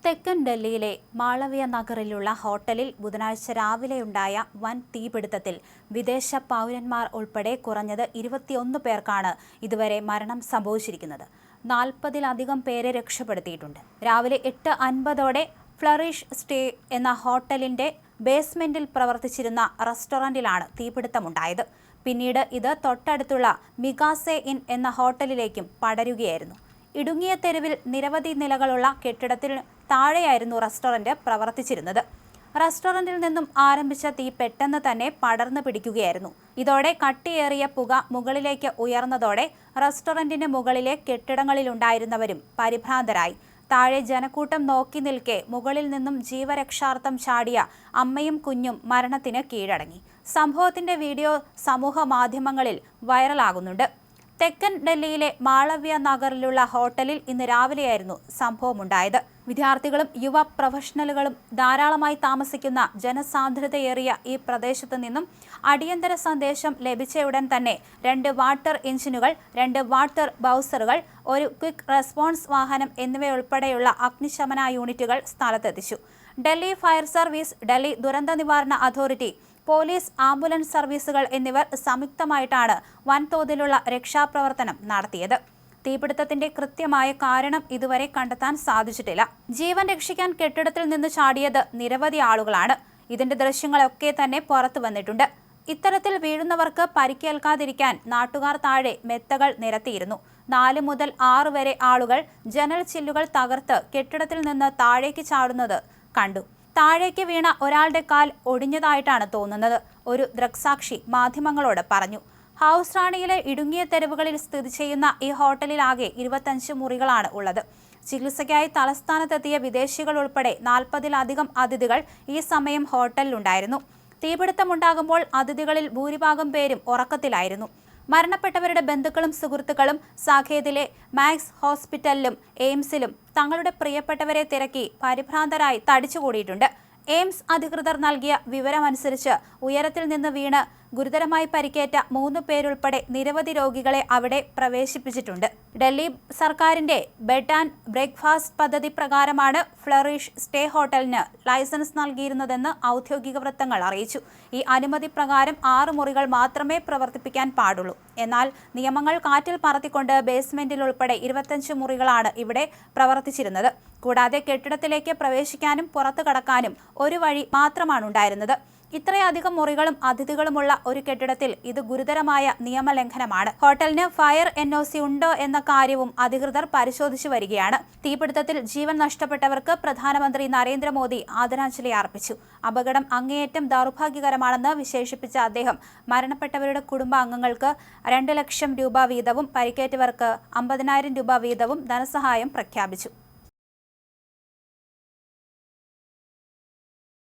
തെക്കൻ ഡൽഹിയിലെ മാളവ്യ നഗറിലുള്ള ഹോട്ടലിൽ ബുധനാഴ്ച രാവിലെയുണ്ടായ വൻ തീപിടുത്തത്തിൽ വിദേശ പൗരന്മാർ ഉൾപ്പെടെ കുറഞ്ഞത് 21 പേർക്കാണ് ഇതുവരെ മരണം സംഭവിച്ചിരിക്കുന്നത്. 40-ലധികം പേരെ രക്ഷപ്പെടുത്തിയിട്ടുണ്ട്. രാവിലെ 8:50ഓടെ ഫ്ലറിഷ് സ്റ്റേ എന്ന ഹോട്ടലിന്റെ ബേസ്മെന്റിൽ പ്രവർത്തിച്ചിരുന്ന റെസ്റ്റോറന്റിലാണ് തീപിടുത്തമുണ്ടായത്. പിന്നീട് ഇത് തൊട്ടടുത്തുള്ള മികാസെ ഇൻ എന്ന ഹോട്ടലിലേക്കും പടരുകയായിരുന്നു. ഇടുങ്ങിയ തെരുവിൽ നിരവധി നിലകളുള്ള കെട്ടിടത്തിൽ താഴെയായിരുന്നു റെസ്റ്റോറന്റ് പ്രവർത്തിച്ചിരുന്നത്. റെസ്റ്റോറന്റിൽ നിന്നും ആരംഭിച്ച തീ പെട്ടെന്ന് തന്നെ പടർന്നു പിടിക്കുകയായിരുന്നു. ഇതോടെ കട്ടിയേറിയ പുക മുകളിലേക്ക് ഉയർന്നതോടെ റെസ്റ്റോറന്റിന് മുകളിലെ കെട്ടിടങ്ങളിലുണ്ടായിരുന്നവരും പരിഭ്രാന്തരായി. താഴെ ജനക്കൂട്ടം നോക്കി നിൽക്കെ മുകളിൽ നിന്നും ജീവരക്ഷാർത്ഥം ചാടിയ അമ്മയും കുഞ്ഞും മരണത്തിന് കീഴടങ്ങി. സംഭവത്തിന്റെ വീഡിയോ സമൂഹ മാധ്യമങ്ങളിൽ വൈറലാകുന്നുണ്ട്. തെക്കൻ ഡൽഹിയിലെ മാളവ്യ നഗറിലുള്ള ഹോട്ടലിൽ ഇന്ന് രാവിലെയായിരുന്നു സംഭവമുണ്ടായത്. വിദ്യാർത്ഥികളും യുവ പ്രൊഫഷണലുകളും ധാരാളമായി താമസിക്കുന്ന ജനസാന്ദ്രതയേറിയ ഈ പ്രദേശത്തു നിന്നും അടിയന്തര സന്ദേശം ലഭിച്ചയുടൻ തന്നെ 2 വാട്ടർ എഞ്ചിനുകൾ, 2 വാട്ടർ ബൗസറുകൾ, ഒരു ക്വിക്ക് റെസ്പോൺസ് വാഹനം എന്നിവയുൾപ്പെടെയുള്ള അഗ്നിശമന യൂണിറ്റുകൾ സ്ഥലത്തെത്തിച്ചു. ഡൽഹി ഫയർ സർവീസ്, ഡൽഹി ദുരന്ത നിവാരണ അതോറിറ്റി, പോലീസ്, ആംബുലൻസ് സർവീസുകൾ എന്നിവർ സംയുക്തമായിട്ടാണ് വൻതോതിലുള്ള രക്ഷാപ്രവർത്തനം നടത്തിയത്. തീപിടുത്തത്തിന്റെ കൃത്യമായ കാരണം ഇതുവരെ കണ്ടെത്താൻ സാധിച്ചിട്ടില്ല. ജീവൻ രക്ഷിക്കാൻ കെട്ടിടത്തിൽ നിന്ന് ചാടിയത് നിരവധി ആളുകളാണ്. ഇതിന്റെ ദൃശ്യങ്ങളൊക്കെ തന്നെ പുറത്തു വന്നിട്ടുണ്ട്. ഇത്തരത്തിൽ വീഴുന്നവർക്ക് പരിക്കേൽക്കാതിരിക്കാൻ നാട്ടുകാർ താഴെ മെത്തകൾ നിരത്തിയിരുന്നു. 4 മുതൽ 6 വരെ ആളുകൾ ജനൽ ചില്ലുകൾ തകർത്ത് കെട്ടിടത്തിൽ നിന്ന് താഴേക്ക് ചാടുന്നത് കണ്ടു. താഴേക്ക് വീണ ഒരാളുടെ കാൽ ഒടിഞ്ഞതായിട്ടാണ് തോന്നുന്നത്, ഒരു ദൃക്സാക്ഷി മാധ്യമങ്ങളോട് പറഞ്ഞു. ഹൗസ് റാണിയിലെ ഇടുങ്ങിയ തെരുവുകളിൽ സ്ഥിതി ചെയ്യുന്ന ഈ ഹോട്ടലിലാകെ 25 മുറികളാണ് ഉള്ളത്. ചികിത്സയ്ക്കായി തലസ്ഥാനത്തെത്തിയ വിദേശികൾ ഉൾപ്പെടെ 40-ലധികം അതിഥികൾ ഈ സമയം ഹോട്ടലിലുണ്ടായിരുന്നു. തീപിടുത്തമുണ്ടാകുമ്പോൾ അതിഥികളിൽ ഭൂരിഭാഗം പേരും ഉറക്കത്തിലായിരുന്നു. മരണപ്പെട്ടവരുടെ ബന്ധുക്കളും സുഹൃത്തുക്കളും സാകേതിലെ മാക്സ് ഹോസ്പിറ്റലിലും എയിംസിലും തങ്ങളുടെ പ്രിയപ്പെട്ടവരെ തിരക്കി പരിഭ്രാന്തരായി തടിച്ചുകൂടിയിട്ടുണ്ട്. എയിംസ് അധികൃതർ നൽകിയ വിവരമനുസരിച്ച് ഉയരത്തിൽ നിന്ന് വീണ് ഗുരുതരമായി പരിക്കേറ്റ 3 പേരുൾപ്പെടെ നിരവധി രോഗികളെ അവിടെ പ്രവേശിപ്പിച്ചിട്ടുണ്ട്. ഡൽഹി സർക്കാരിന്റെ ബെഡ് ആൻഡ് ബ്രേക്ക്ഫാസ്റ്റ് പദ്ധതി പ്രകാരമാണ് ഫ്ലറിഷ് സ്റ്റേ ഹോട്ടലിന് ലൈസൻസ് നൽകിയിരുന്നതെന്ന് ഔദ്യോഗിക വൃത്തങ്ങൾ അറിയിച്ചു. ഈ അനുമതി പ്രകാരം 6 മുറികൾ മാത്രമേ പ്രവർത്തിപ്പിക്കാൻ പാടുള്ളൂ. എന്നാൽ നിയമങ്ങൾ കാറ്റിൽ പറത്തിക്കൊണ്ട് ബേസ്മെന്റിൽ ഉൾപ്പെടെ 25 മുറികളാണ് ഇവിടെ പ്രവർത്തിച്ചിരുന്നത്. കൂടാതെ കെട്ടിടത്തിലേക്ക് പ്രവേശിക്കാനും പുറത്തു കടക്കാനും ഒരു വഴി മാത്രമാണുണ്ടായിരുന്നത്. ഇത്രയധികം മുറികളും അതിഥികളുമുള്ള ഒരു കെട്ടിടത്തിൽ ഇത് ഗുരുതരമായ നിയമലംഘനമാണ്. ഹോട്ടലിന് ഫയർ NOC ഉണ്ടോ എന്ന കാര്യവും അധികൃതർ പരിശോധിച്ചു വരികയാണ്. തീപിടുത്തത്തിൽ ജീവൻ നഷ്ടപ്പെട്ടവർക്ക് പ്രധാനമന്ത്രി നരേന്ദ്രമോദി ആദരാഞ്ജലി അർപ്പിച്ചു. അപകടം അങ്ങേയറ്റം ദൗർഭാഗ്യകരമാണെന്ന് വിശേഷിപ്പിച്ച അദ്ദേഹം മരണപ്പെട്ടവരുടെ കുടുംബാംഗങ്ങൾക്ക് 2 ലക്ഷം രൂപ വീതവും പരിക്കേറ്റവർക്ക് 50,000 രൂപ വീതവും ധനസഹായം പ്രഖ്യാപിച്ചു.